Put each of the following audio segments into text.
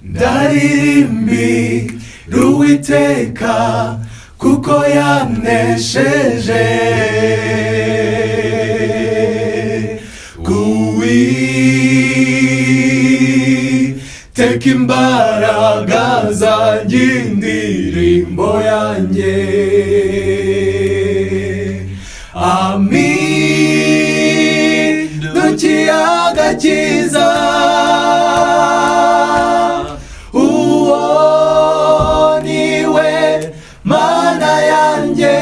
ndaririmbi ruwiteka kuko yanesheje teka imbaraga zanjye indirimbo yanjye dukiyaga cyiza uwo niwe mana yanjye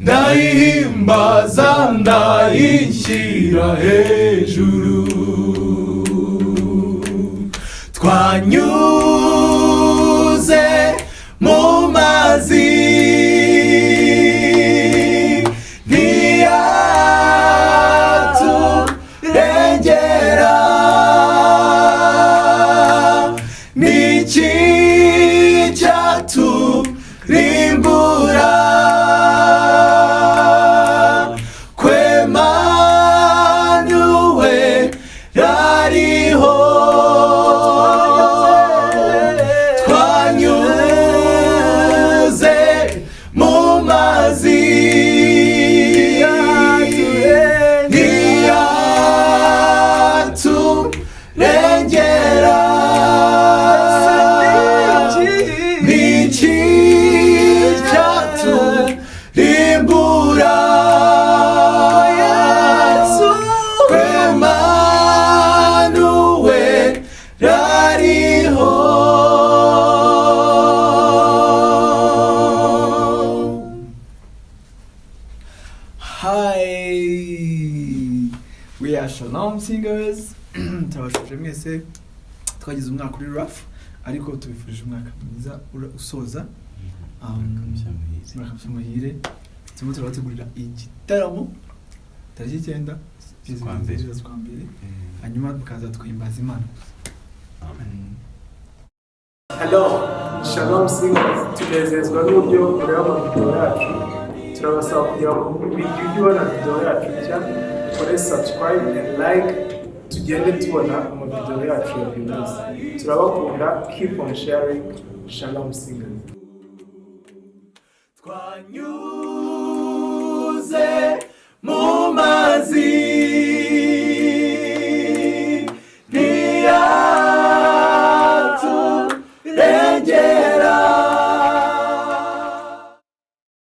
ndayihimbaza ndayishyira hejuru twanyuze mu mazi ntiyaturengera n'iki cyaturimbura kwemanuwe yariho We are Shalom Singers. Turabashije mwese twagize umwaka uri rough ariko tubifurije umwaka mwiza usoza umwaka muhire turimo turabategurira igitaramo tariki 9 z'ukwa mbere hanyuma mukaza twimbaza Imana. Amen. Hello, Shalom Singers. Tunezezwa n'uburyo ureba mu video yacu. Turabasaba kugira ngo ujye ubona video yacu nshya kore subscribe and like tugende tubona mu video yacu ya buri munsi. Turabakunda, keep on sharing. Shalom Singers. Twanyuze